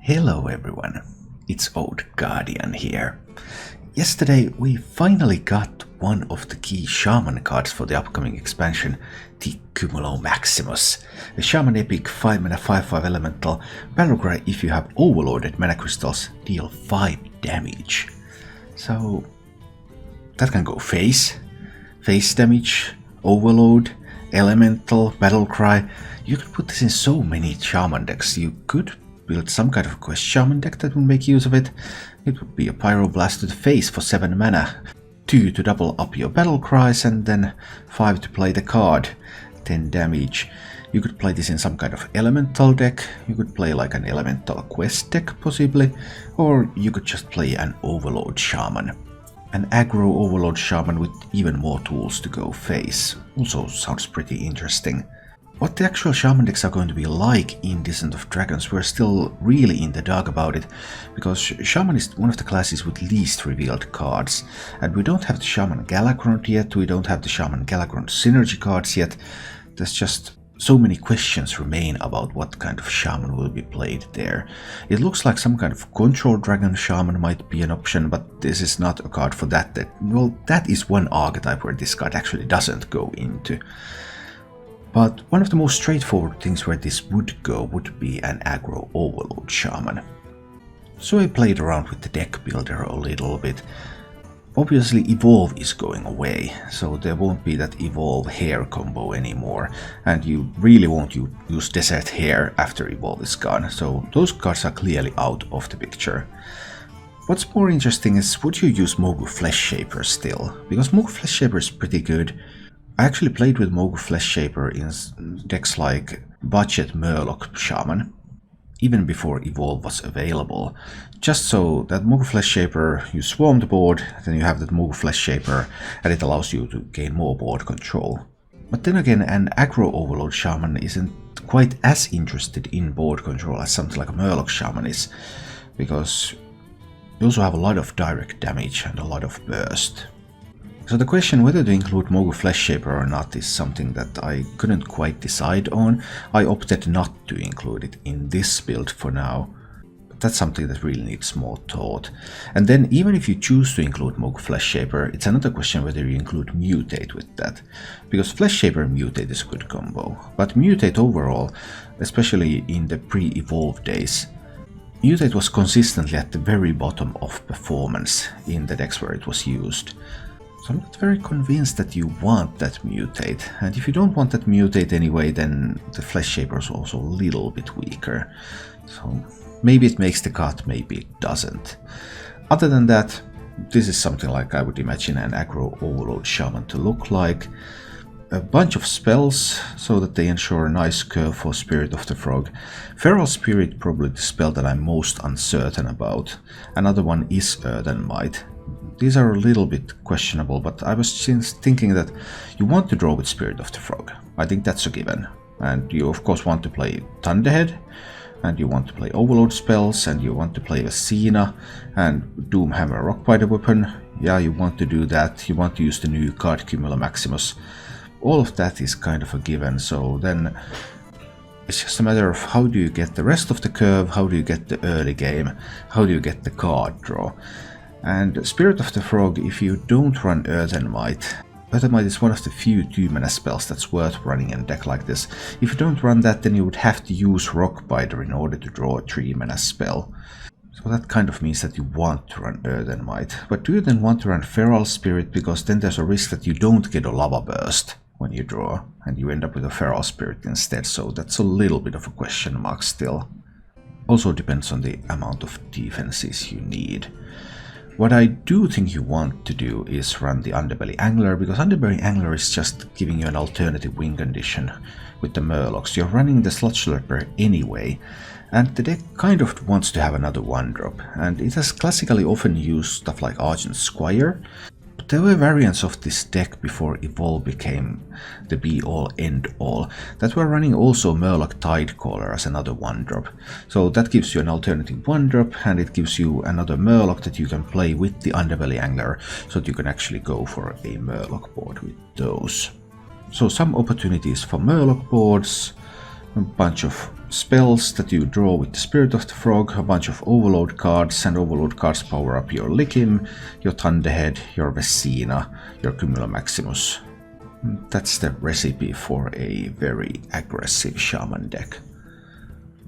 Hello everyone, it's Old Guardian here. Yesterday we finally got one of the key Shaman cards for the upcoming expansion, the Cumulo-Maximus. A Shaman epic 5 mana 5/5 elemental, battlecry if you have overloaded mana crystals, deal 5 damage. So that can go face damage, overload, elemental, battlecry. You could put this in so many Shaman decks. You could build some kind of quest shaman deck that would make use of it. It would be a pyroblast to the face for 7 mana, 2 to double up your battle cries, and then 5 to play the card, 10 damage. You could play this in some kind of elemental deck, you could play like an elemental quest deck possibly, or you could just play an overload shaman. An aggro overload shaman with even more tools to go face. Also sounds pretty interesting. What the actual shaman decks are going to be like in Descent of Dragons, we're still really in the dark about it, because Shaman is one of the classes with least revealed cards, and we don't have the Shaman Galakrond yet, we don't have the Shaman Galakrond synergy cards yet. There's just so many questions remain about what kind of Shaman will be played there. It looks like some kind of Control Dragon Shaman might be an option, but this is not a card for that. Well, that is one archetype where this card actually doesn't go into. But one of the most straightforward things where this would go would be an Aggro Overload Shaman. So I played around with the deck builder a little bit. Obviously Evolve is going away, so there won't be that Evolve Hair combo anymore, and you really won't use Desert Hair after Evolve is gone, so those cards are clearly out of the picture. What's more interesting is, would you use Mogu Flesh Shaper still? Because Mogu Flesh Shaper is pretty good. I actually played with Mogu Flesh Shaper in decks like Budget Murloc Shaman, even before Evolve was available, just so that Mogu Flesh Shaper, you swarm the board, then you have that Mogu Flesh Shaper, and it allows you to gain more board control. But then again, an Aggro Overload Shaman isn't quite as interested in board control as something like a Murloc Shaman is, because you also have a lot of direct damage and a lot of burst. So the question whether to include Mogu Flesh Shaper or not is something that I couldn't quite decide on. I opted not to include it in this build for now, but that's something that really needs more thought. And then even if you choose to include Mogu Flesh Shaper, it's another question whether you include Mutate with that, because Flesh Shaper and Mutate is a good combo, but Mutate overall, especially in the pre-Evolve days, Mutate was consistently at the very bottom of performance in the decks where it was used. So I'm not very convinced that you want that Mutate, and if you don't want that Mutate anyway, then the Flesh Shaper is also a little bit weaker. So maybe it makes the cut, maybe it doesn't. Other than that, this is something like I would imagine an Aggro Overload Shaman to look like. A bunch of spells, so that they ensure a nice curve for Spirit of the Frog. Feral Spirit, probably the spell that I'm most uncertain about. Another one is Earthen Might. These are a little bit questionable, but I was just thinking that you want to draw with Spirit of the Frog. I think that's a given. And you of course want to play Thunderhead, and you want to play Overload spells, and you want to play Vesina, and Doomhammer Rockbiter Weapon. Yeah, you want to do that. You want to use the new card Cumulo-Maximus. All of that is kind of a given, so then it's just a matter of how do you get the rest of the curve, how do you get the early game, how do you get the card draw. And Spirit of the Frog, if you don't run Earthen Might is one of the few 2 mana spells that's worth running in a deck like this. If you don't run that, then you would have to use Rockbiter in order to draw a 3 mana spell. So that kind of means that you want to run Earthen Might. But do you then want to run Feral Spirit, because then there's a risk that you don't get a Lava Burst when you draw, and you end up with a Feral Spirit instead, so that's a little bit of a question mark still. Also depends on the amount of defenses you need. What I do think you want to do is run the Underbelly Angler, because Underbelly Angler is just giving you an alternative win condition with the Murlocs. You're running the Sludge Slurper anyway, and the deck kind of wants to have another 1-drop, and it has classically often used stuff like Argent Squire. But there were variants of this deck before Evolve became the be-all end-all that were running also Murloc Tidecaller as another 1-drop. So that gives you an alternative 1-drop, and it gives you another Murloc that you can play with the Underbelly Angler, so that you can actually go for a Murloc board with those. So some opportunities for Murloc boards, a bunch of spells that you draw with the Spirit of the Frog, a bunch of Overload cards, and Overload cards power up your Lickim, your Thunderhead, your Vecina, your Cumulo-Maximus. That's the recipe for a very aggressive Shaman deck.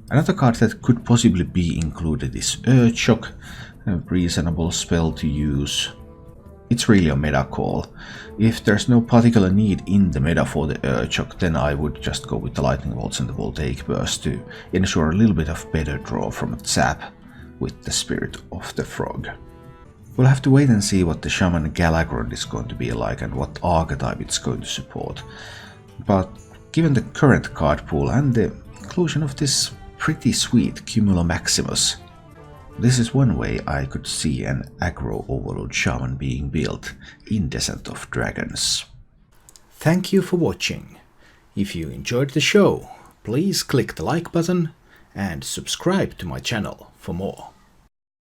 Another card that could possibly be included is Earthshock, a reasonable spell to use. It's really a meta call. If there's no particular need in the meta for the Earthshock, then I would just go with the Lightning Bolts and the Voltaic Burst to ensure a little bit of better draw from a zap with the Spirit of the Frog. We'll have to wait and see what the Shaman Galagrond is going to be like and what archetype it's going to support. But given the current card pool and the inclusion of this pretty sweet Cumulo-Maximus, this is one way I could see an Aggro Overload Shaman being built in Descent of Dragons. Thank you for watching. If you enjoyed the show, please click the like button and subscribe to my channel for more.